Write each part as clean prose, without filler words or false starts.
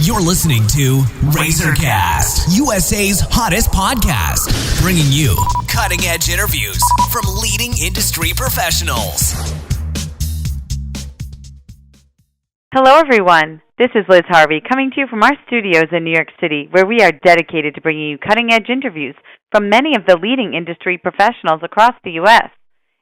You're listening to RazorCast, USA's hottest podcast, bringing you cutting-edge interviews from leading industry professionals. Hello, everyone. This is Liz Harvey coming to you from our studios in New York City, where we are dedicated to bringing you cutting-edge interviews from many of the leading industry professionals across the U.S.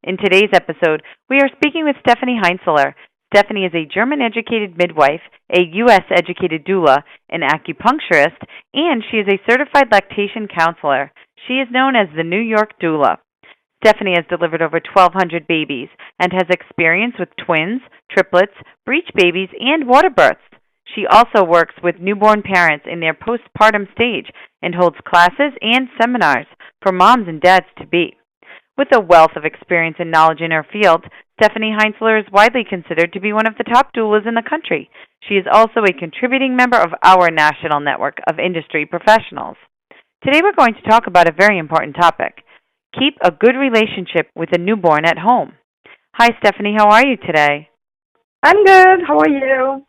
In today's episode, we are speaking with Stephanie Heintzeler. Stephanie is a German-educated midwife, a U.S.-educated doula, an acupuncturist, and she is a certified lactation counselor. She is known as the New York Doula. Stephanie has delivered over 1,200 babies and has experience with twins, triplets, breech babies, and water births. She also works with newborn parents in their postpartum stage and holds classes and seminars for moms and dads-to-be. With a wealth of experience and knowledge in her field, Stephanie Heintzeler is widely considered to be one of the top doulas in the country. She is also a contributing member of our national network of industry professionals. Today we're going to talk about a very important topic. Keep a good relationship with a newborn at home. Hi, Stephanie. How are you today? I'm good. How are you?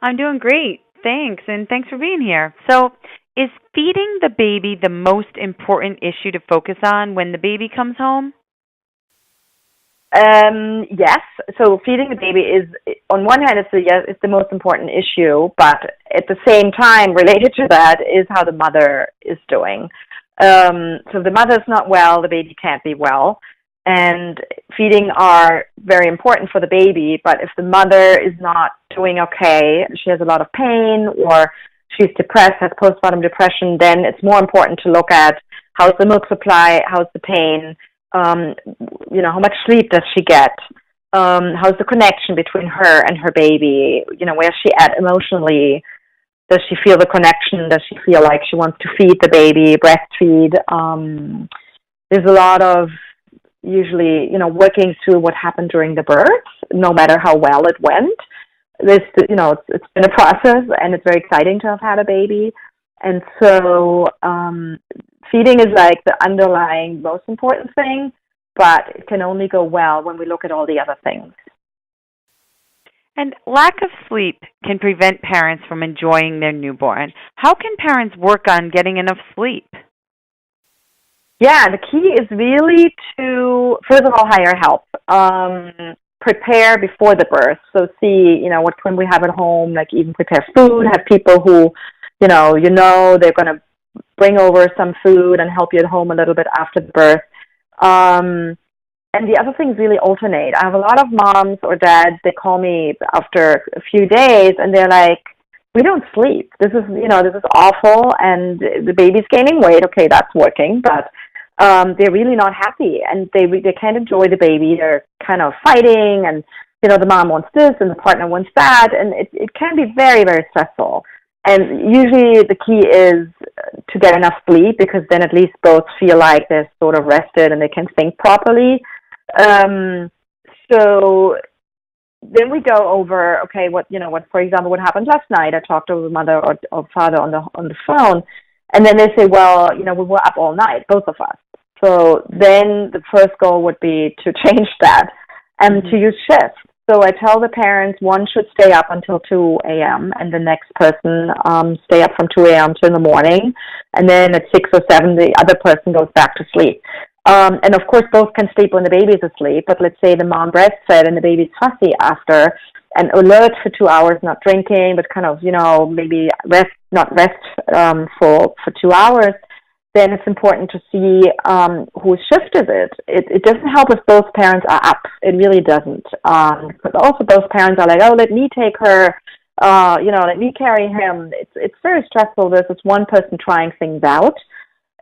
I'm doing great. Thanks, and thanks for being here. So, is feeding the baby the most important issue to focus on when the baby comes home? Yes. So feeding the baby is, on one hand, it's the most important issue, but at the same time, related to that is how the mother is doing. So if the mother's not well, the baby can't be well. And feeding are very important for the baby, but if the mother is not doing okay, she has a lot of pain or she's depressed, has postpartum depression, then it's more important to look at how's the milk supply, how's the pain, how much sleep does she get, how's the connection between her and her baby, where's she at emotionally, does she feel the connection, does she feel like she wants to feed the baby, breastfeed. There's a lot of usually, working through what happened during the birth, no matter how well it went. It's been a process, and it's very exciting to have had a baby. And so feeding is like the underlying most important thing, but it can only go well when we look at all the other things. And lack of sleep can prevent parents from enjoying their newborn. How can parents work on getting enough sleep? Yeah, the key is really to, first of all, hire help. Prepare before the birth. So see, what can we have at home, like even prepare food, have people who, they're going to bring over some food and help you at home a little bit after the birth. And the other things really alternate. I have a lot of moms or dads, they call me after a few days and they're like, we don't sleep. This is awful and the baby's gaining weight. Okay, that's working, but they're really not happy and they can't enjoy the baby. They're kind of fighting and, the mom wants this and the partner wants that, and it can be very, very stressful. And usually the key is to get enough sleep because then at least both feel like they're sort of rested and they can think properly. So then we go over, okay, what for example, what happened last night. I talked to the mother or father on the phone, and then they say, well, we were up all night, both of us. So then the first goal would be to change that and to use shifts. So I tell the parents one should stay up until 2 a.m. and the next person stay up from 2 a.m. till in the morning. And then at 6 or 7, the other person goes back to sleep. And of course, both can sleep when the baby is asleep. But let's say the mom breastfed and the baby's fussy after and alert for 2 hours, not drinking, but kind of, maybe not rest for 2 hours. Then it's important to see whose shift is it. It doesn't help if both parents are up. It really doesn't. But also both parents are like, oh, let me take her, let me carry him. It's very stressful versus one person trying things out.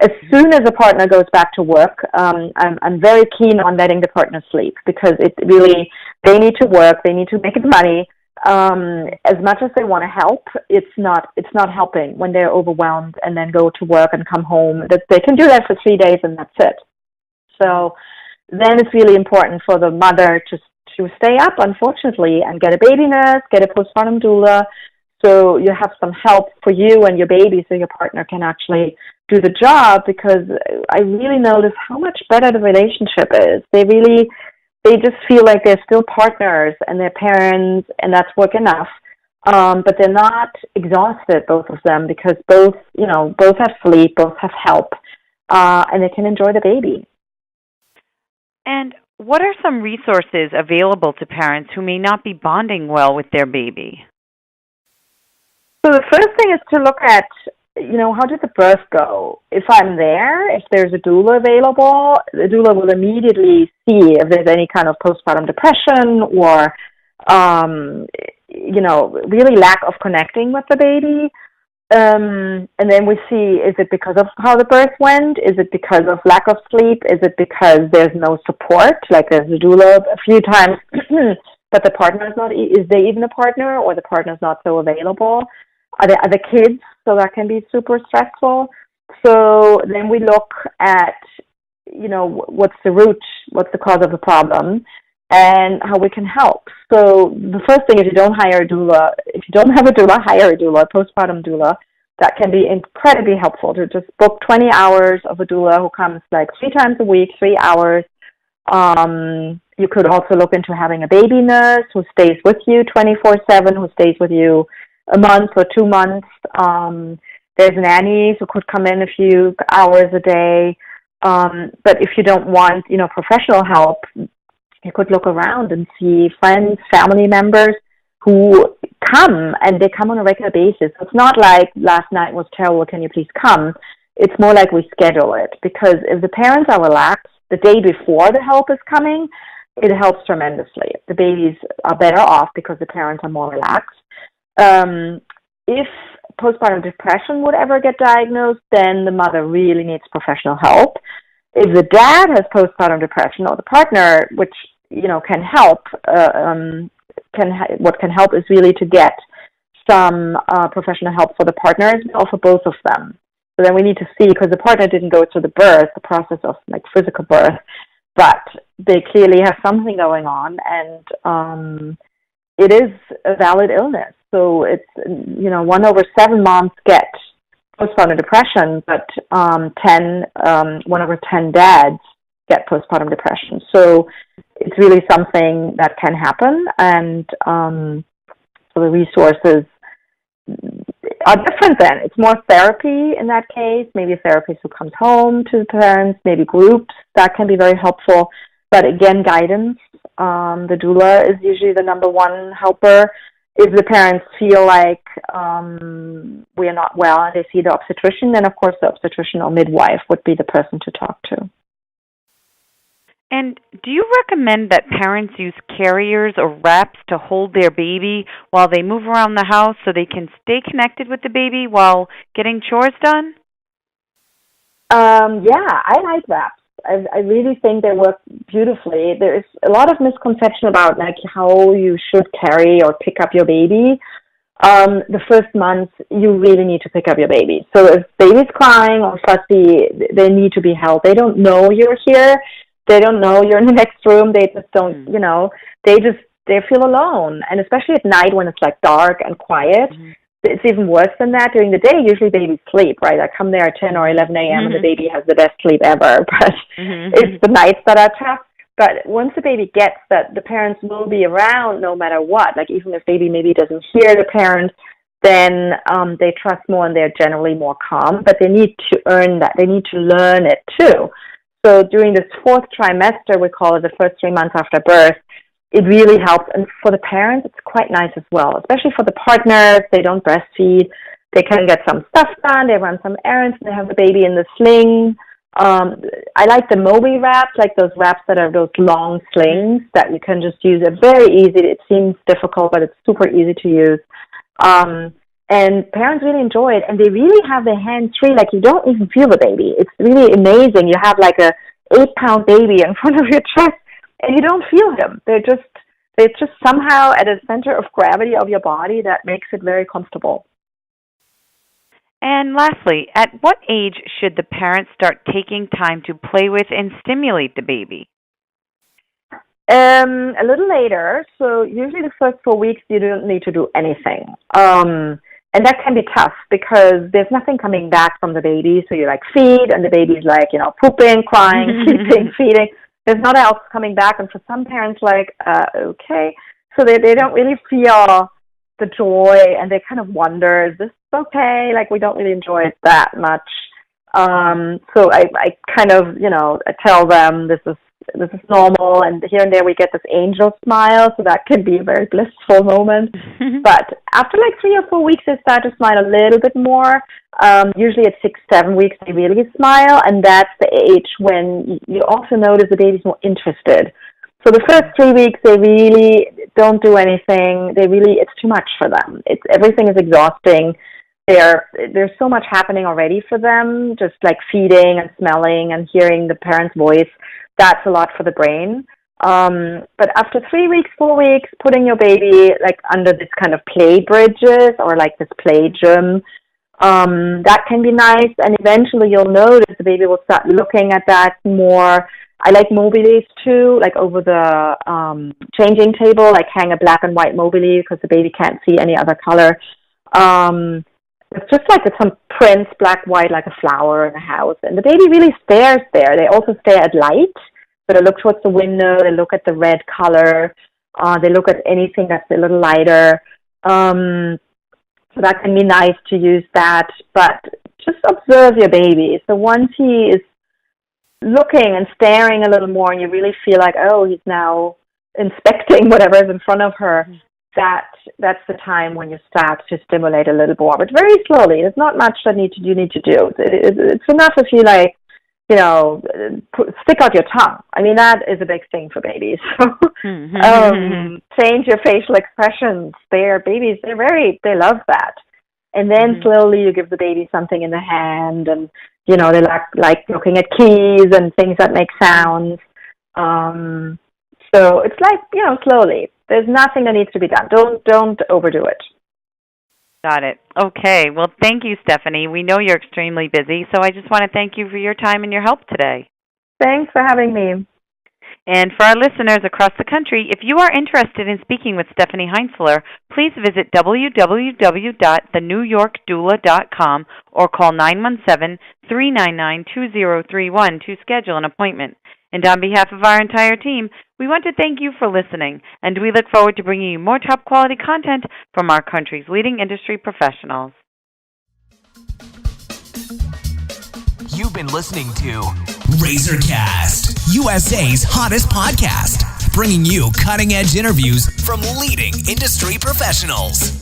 As soon as a partner goes back to work, I'm very keen on letting the partner sleep because they need to work, they need to make money. As much as they want to help, it's not helping when they're overwhelmed and then go to work and come home. They can do that for 3 days and that's it. So then it's really important for the mother to stay up, unfortunately, and get a baby nurse, get a postpartum doula, so you have some help for you and your baby so your partner can actually do the job, because I really notice how much better the relationship is. They just feel like they're still partners and they're parents, and that's work enough. but they're not exhausted, both of them, because both have sleep, both have help, and they can enjoy the baby. And what are some resources available to parents who may not be bonding well with their baby? So the first thing is to look at, how did the birth go? If I'm there, if there's a doula available, the doula will immediately see if there's any kind of postpartum depression or, really lack of connecting with the baby. And then we see, is it because of how the birth went? Is it because of lack of sleep? Is it because there's no support, like there's a doula a few times, but the partner is not, is there even a partner, or the partner's not so available? Are there other kids? So that can be super stressful. So then we look at, what's the root, what's the cause of the problem, and how we can help. So the first thing is, if you don't have a doula, hire a doula, a postpartum doula. That can be incredibly helpful to just book 20 hours of a doula who comes like 3 times a week, 3 hours. You could also look into having a baby nurse who stays with you 24/7, who stays with you a month or 2 months. There's nannies who could come in a few hours a day. But if you don't want, professional help, you could look around and see friends, family members who come, and they come on a regular basis. It's not like last night was terrible, can you please come? It's more like we schedule it, because if the parents are relaxed the day before the help is coming, it helps tremendously. The babies are better off because the parents are more relaxed. If postpartum depression would ever get diagnosed, then the mother really needs professional help. If the dad has postpartum depression, or the partner, which can help, what can help is really to get some professional help for the partners, or for both of them. So then we need to see, because the partner didn't go through the process of like physical birth, but they clearly have something going on, and it is a valid illness. So it's 1 over 7 moms get postpartum depression, but 1 over 10 dads get postpartum depression. So it's really something that can happen, and so the resources are different then. It's more therapy in that case, maybe a therapist who comes home to the parents, maybe groups, that can be very helpful. But again, guidance. The doula is usually the number one helper. If the parents feel like we are not well and they see the obstetrician, then of course the obstetrician or midwife would be the person to talk to. And do you recommend that parents use carriers or wraps to hold their baby while they move around the house so they can stay connected with the baby while getting chores done? Yeah, I like wraps. I really think they work beautifully. There is a lot of misconception about like how you should carry or pick up your baby. The first month, you really need to pick up your baby. So if baby's crying or fussy, they need to be held. They don't know you're here. They don't know you're in the next room. They just don't, they feel alone. And especially at night when it's like dark and quiet, it's even worse than that. During the day, usually babies sleep, right? I come there at 10 or 11 a.m. and the baby has the best sleep ever. But it's the nights that are tough. But once the baby gets that the parents will be around no matter what, like even if baby maybe doesn't hear the parents, then they trust more and they're generally more calm. But they need to earn that. They need to learn it too. So during this 4th trimester, we call it the first 3 months after birth, it really helps. And for the parents, it's quite nice as well, especially for the partners. They don't breastfeed. They can get some stuff done. They run some errands. They have the baby in the sling. I like the Moby wraps, like those wraps that are those long slings that you can just use. They're very easy. It seems difficult, but it's super easy to use. And parents really enjoy it, and they really have their hands free. Like you don't even feel the baby. It's really amazing. You have like a 8-pound baby in front of your chest, and you don't feel him. They're just somehow at a center of gravity of your body that makes it very comfortable. And lastly, at what age should the parents start taking time to play with and stimulate the baby? A little later. So usually the first 4 weeks you don't need to do anything. And that can be tough because there's nothing coming back from the baby. So you like feed and the baby's like, pooping, crying, sleeping, feeding. There's not else coming back. And for some parents, like, okay. So they don't really feel the joy, and they kind of wonder, is this okay? Like, we don't really enjoy it that much. So I kind of, I tell them this is normal, and here and there we get this angel smile, so that can be a very blissful moment. But after like 3 or 4 weeks, they start to smile a little bit more. Usually at 6-7 weeks, they really smile, and that's the age when you also notice the baby's more interested. So the first 3 weeks, they really don't do anything. It's too much for them. Everything is exhausting. There's so much happening already for them, just like feeding and smelling and hearing the parent's voice. That's a lot for the brain. But after 3 weeks, 4 weeks, putting your baby like under this kind of play bridges or like this play gym, that can be nice. And eventually you'll notice the baby will start looking at that more. I like mobiles too, like over the changing table, like hang a black and white mobile because the baby can't see any other color. It's just like some prints, black, white, like a flower in a house. And the baby really stares there. They also stare at light. So they look towards the window. They look at the red color. They look at anything that's a little lighter. So that can be nice to use that. But just observe your baby. So once he is looking and staring a little more and you really feel like, oh, he's now inspecting whatever is in front of her, that's the time when you start to stimulate a little more, but very slowly. There's not much that you need to do. It's enough if you like, stick out your tongue. I mean, that is a big thing for babies. Change your facial expressions. Babies, they love that. And then slowly you give the baby something in the hand, and they like looking at keys and things that make sounds. So it's like, slowly. There's nothing that needs to be done. Don't overdo it. Got it. Okay. Well, thank you, Stephanie. We know you're extremely busy, so I just want to thank you for your time and your help today. Thanks for having me. And for our listeners across the country, if you are interested in speaking with Stephanie Heintzeler, please visit www.thenewyorkdoula.com or call 917-399-2031 to schedule an appointment. And on behalf of our entire team, we want to thank you for listening, and we look forward to bringing you more top-quality content from our country's leading industry professionals. You've been listening to RazorCast, USA's hottest podcast, bringing you cutting-edge interviews from leading industry professionals.